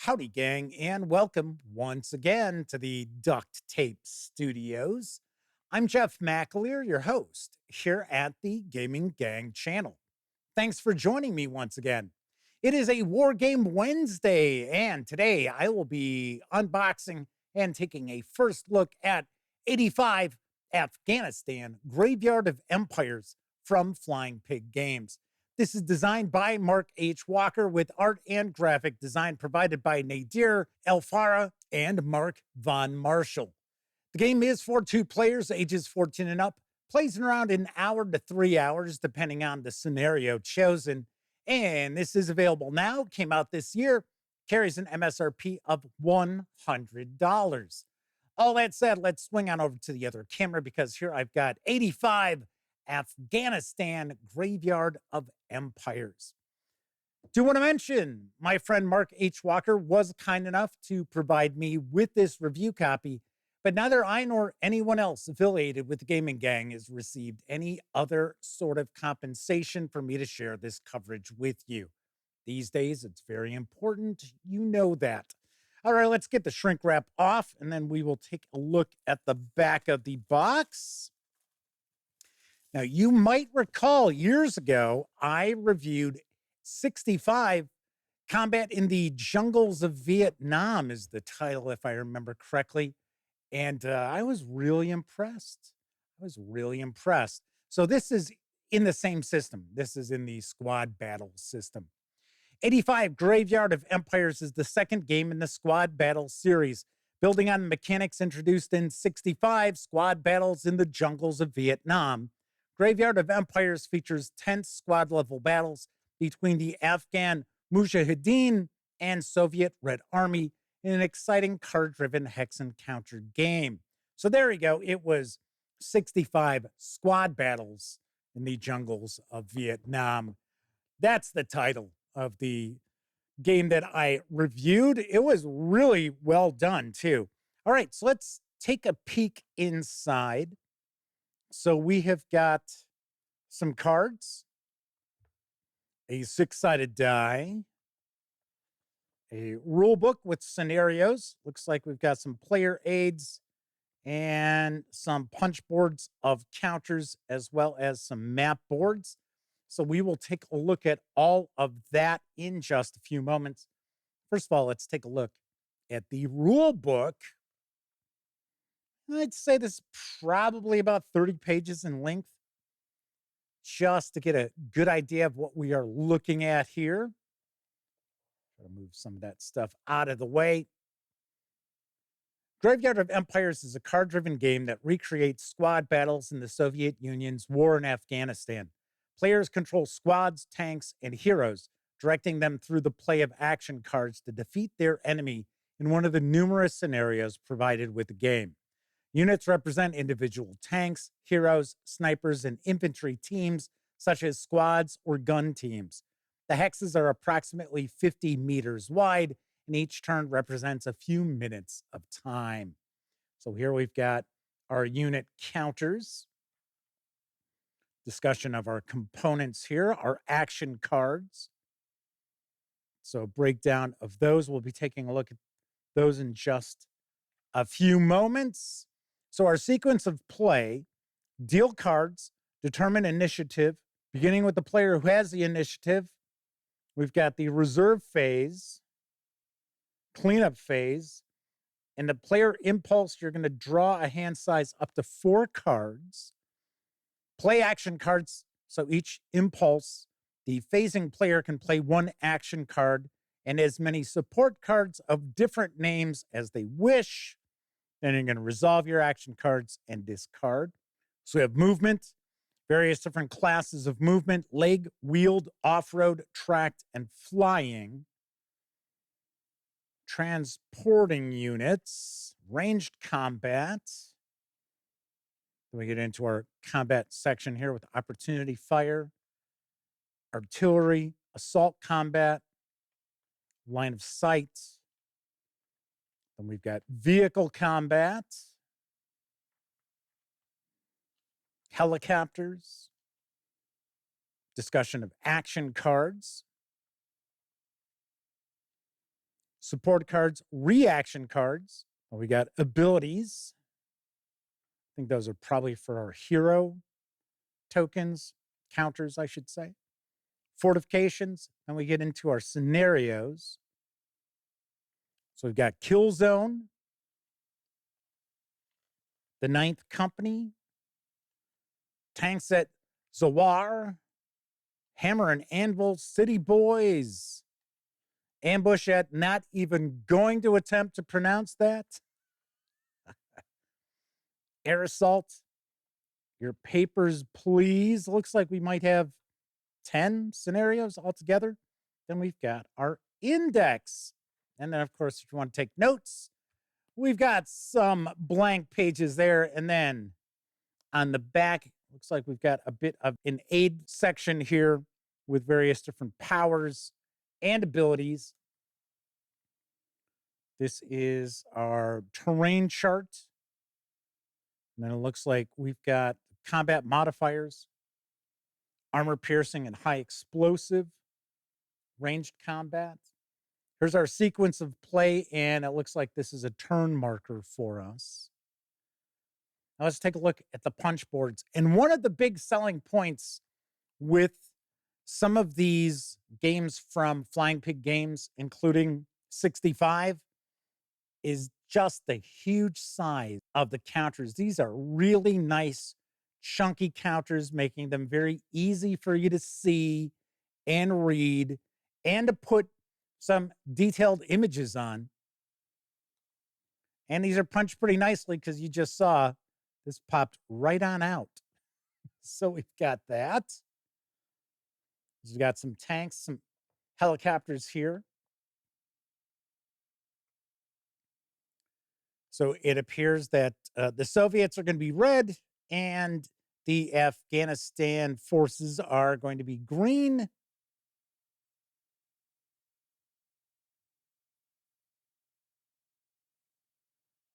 Howdy, gang, and welcome once again to the Duct Tape Studios. I'm Jeff McAleer, your host, here at the Gaming Gang channel. Thanks for joining me once again. It is a Wargame Wednesday, and today I will be unboxing and taking a first look at 85 Afghanistan Graveyard of Empires from Flying Pig Games. This is designed by Mark H. Walker with art and graphic design provided by Nadir Elfara and Mark Von Marshall. The game is for 2 players, ages 14 and up, plays in around an hour to 3 hours, depending on the scenario chosen. And this is available now, came out this year, carries an MSRP of $100. All that said, let's swing on over to the other camera because here I've got 85 Afghanistan Graveyard of Empires. Do want to mention my friend Mark H. Walker was kind enough to provide me with this review copy, but neither I nor anyone else affiliated with the Gaming Gang has received any other sort of compensation for me to share this coverage with you. These days, it's very important. You know that. All right, let's get the shrink wrap off, and then we will take a look at the back of the box. Now, you might recall years ago, I reviewed 65 Combat in the Jungles of Vietnam is the title, if I remember correctly. And I was really impressed. So this is in the same system. This is in the squad battle system. 85 Graveyard of Empires is the second game in the squad battle series, building on the mechanics introduced in 65 squad battles in the jungles of Vietnam. Graveyard of Empires features tense squad-level battles between the Afghan Mujahideen and Soviet Red Army in an exciting card-driven hex encounter game. So there you go. It was 65 squad battles in the jungles of Vietnam. That's the title of the game that I reviewed. It was really well done, too. All right, so let's take a peek inside. So we have got some cards, a 6-sided die, a rule book with scenarios. Looks like we've got some player aids and some punch boards of counters, as well as some map boards. So we will take a look at all of that in just a few moments. First of all, let's take a look at the rule book. I'd say this is probably about 30 pages in length, just to get a good idea of what we are looking at here. Try to move some of that stuff out of the way. Graveyard of Empires is a card-driven game that recreates squad battles in the Soviet Union's war in Afghanistan. Players control squads, tanks, and heroes, directing them through the play of action cards to defeat their enemy in one of the numerous scenarios provided with the game. Units represent individual tanks, heroes, snipers, and infantry teams, such as squads or gun teams. The hexes are approximately 50 meters wide, and each turn represents a few minutes of time. So here we've got our unit counters, discussion of our components here, our action cards. So a breakdown of those. We'll be taking a look at those in just a few moments. So our sequence of play: deal cards, determine initiative, beginning with the player who has the initiative. We've got the reserve phase, cleanup phase, and the player impulse. You're going to draw a hand size up to 4 cards. Play action cards. So each impulse, the phasing player can play 1 action card and as many support cards of different names as they wish. Then you're going to resolve your action cards and discard. So we have movement, various different classes of movement: leg, wheeled, off-road, tracked, and flying. Transporting units, ranged combat. Then we get into our combat section here with opportunity fire, artillery, assault combat, line of sight. Then we've got vehicle combat, helicopters, discussion of action cards, support cards, reaction cards. We got abilities. I think those are probably for our hero tokens, counters, I should say. Fortifications, and we get into our scenarios. So we've got Kill Zone, the Ninth Company, tanks at Zawar, Hammer and Anvil, City Boys, ambush at, not even going to attempt to pronounce that, Air Assault, Your Papers, Please. Looks like we might have 10 scenarios altogether. Then we've got our index. And then, of course, if you want to take notes, we've got some blank pages there. And then on the back, looks like we've got a bit of an aid section here with various different powers and abilities. This is our terrain chart. And then it looks like we've got combat modifiers, armor piercing and high explosive, ranged combat. Here's our sequence of play, and it looks like this is a turn marker for us. Now let's take a look at the punch boards. And one of the big selling points with some of these games from Flying Pig Games, including 65, is just the huge size of the counters. These are really nice, chunky counters, making them very easy for you to see and read and to put some detailed images on. And these are punched pretty nicely because you just saw this popped right on out. So we've got that. We've got some tanks, some helicopters here. So it appears that the Soviets are going to be red and the Afghanistan forces are going to be green.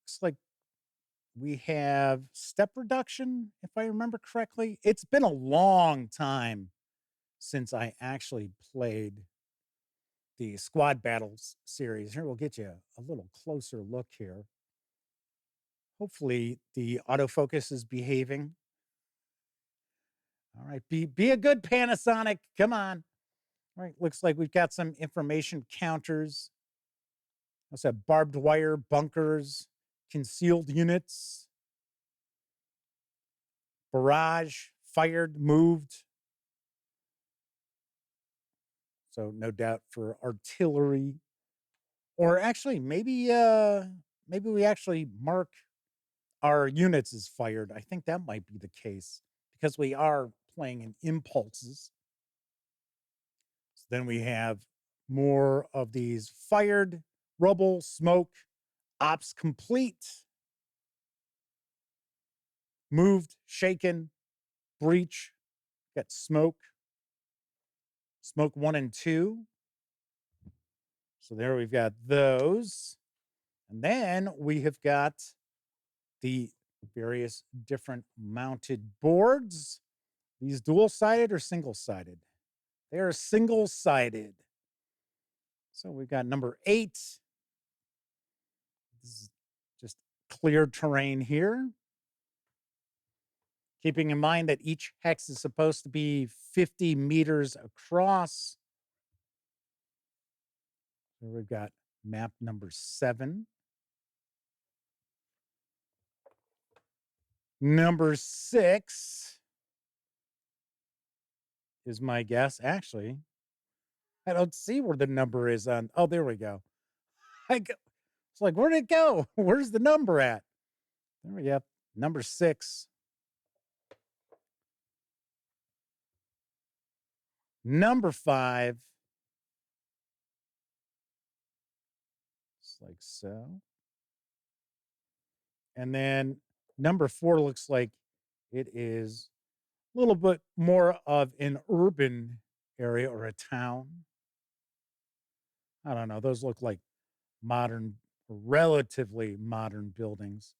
Looks like we have step reduction, if I remember correctly. It's been a long time since I actually played the Squad Battles series. Here, we'll get you a little closer look here. Hopefully the autofocus is behaving. All right, be a good Panasonic. Come on. All right, looks like we've got some information counters. What's that? Barbed wire, bunkers, concealed units, barrage, fired, moved. So no doubt for artillery. Or actually, maybe we actually mark our units as fired. I think that might be the case because we are playing in impulses. So then we have more of these fired, rubble, smoke, ops complete, moved, shaken, breach, got smoke, smoke 1 and 2. So there we've got those. And then we have got the various different mounted boards. These dual-sided or single-sided? They are single-sided. So we've got number 8. This is just clear terrain here. Keeping in mind that each hex is supposed to be 50 meters across. So we've got map number 7. Number 6 is my guess. Actually, I don't see where the number is on. Oh, there we go. It's like, where'd it go? Where's the number at? There we go. Number 6. Number 5. Just like so. And then number 4 looks like it is a little bit more of an urban area or a town. I don't know. Those look like modern, relatively modern buildings.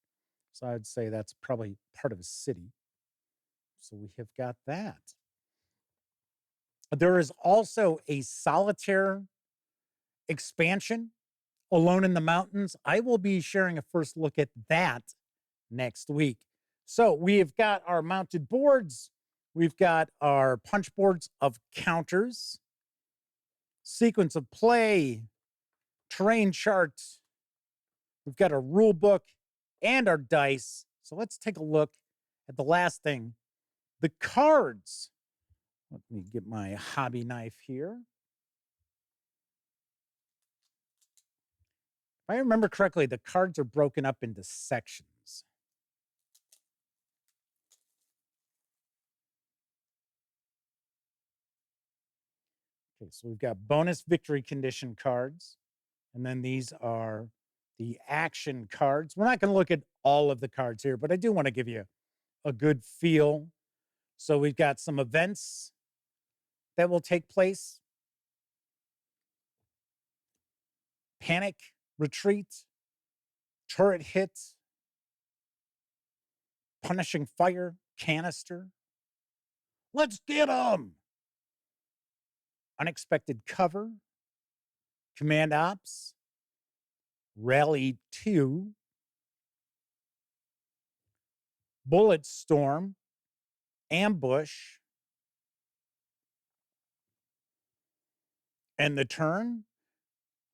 So I'd say that's probably part of a city. So we have got that. There is also a solitaire expansion Alone in the Mountains. I will be sharing a first look at that next week. So we've got our mounted boards. We've got our punch boards of counters, sequence of play, terrain charts. We've got our rule book and our dice. So let's take a look at the last thing, the cards. Let me get my hobby knife here. If I remember correctly, the cards are broken up into sections. Okay, so we've got bonus victory condition cards, and then these are the action cards. We're not going to look at all of the cards here, but I do want to give you a good feel. So we've got some events that will take place: panic, retreat, turret hit, punishing fire, canister. Let's get them! Unexpected cover, command ops, rally 2, bullet storm, ambush, and the turn.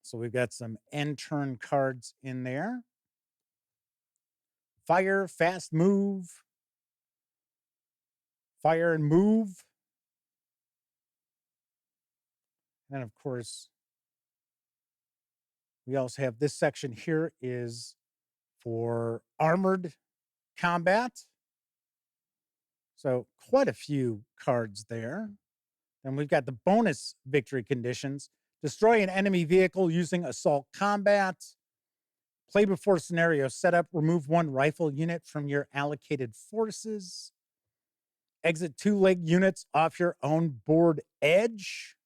So we've got some end turn cards in there. Fire, fast move, fire and move. And then, of course, we also have this section here is for armored combat. So quite a few cards there. And we've got the bonus victory conditions: destroy an enemy vehicle using assault combat, play before scenario setup, remove 1 rifle unit from your allocated forces, exit 2 leg units off your own board edge,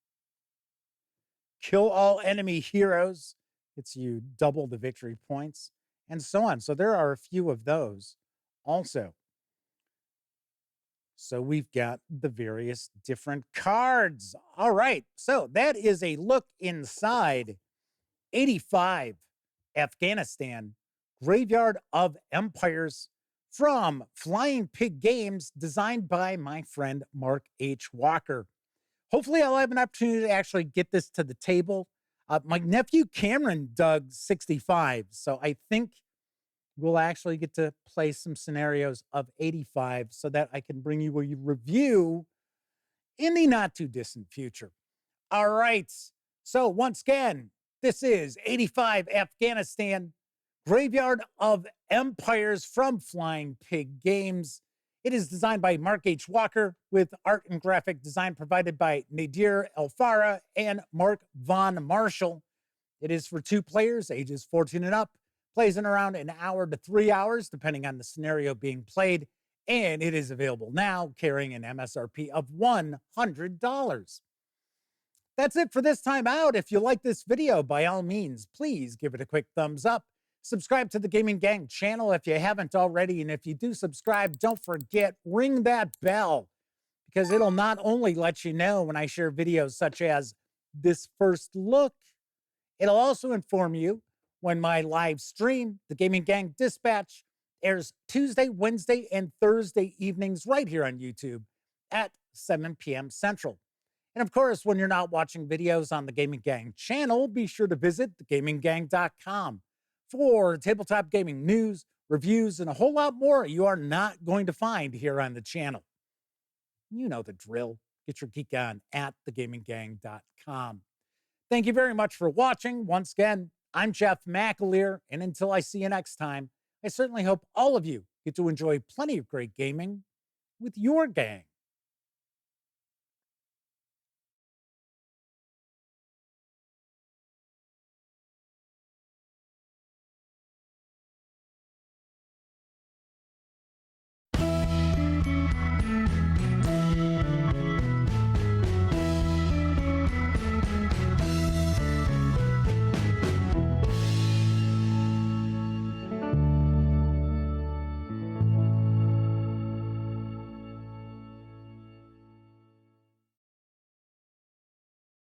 kill all enemy heroes, gets you double the victory points, and so on. So there are a few of those also. So we've got the various different cards. All right. So that is a look inside 85 Afghanistan Graveyard of Empires from Flying Pig Games, designed by my friend Mark H. Walker. Hopefully, I'll have an opportunity to actually get this to the table. My nephew Cameron dug 65, so I think we'll actually get to play some scenarios of 85 so that I can bring you a review in the not too distant future. All right. So once again, this is 85 Afghanistan Graveyard of Empires from Flying Pig Games. It is designed by Mark H. Walker with art and graphic design provided by Nadir Elfara and Mark Von Marshall. It is for 2 players, ages 14 and up, plays in around an hour to 3 hours, depending on the scenario being played, and it is available now, carrying an MSRP of $100. That's it for this time out. If you like this video, by all means, please give it a quick thumbs up. Subscribe to the Gaming Gang channel if you haven't already. And if you do subscribe, don't forget, ring that bell, because it'll not only let you know when I share videos such as this first look, it'll also inform you when my live stream, the Gaming Gang Dispatch, airs Tuesday, Wednesday, and Thursday evenings right here on YouTube at 7 p.m. Central. And of course, when you're not watching videos on the Gaming Gang channel, be sure to visit thegaminggang.com for tabletop gaming news, reviews, and a whole lot more you are not going to find here on the channel. You know the drill. Get your geek on at thegaminggang.com. Thank you very much for watching. Once again, I'm Jeff McAleer, and until I see you next time, I certainly hope all of you get to enjoy plenty of great gaming with your gang.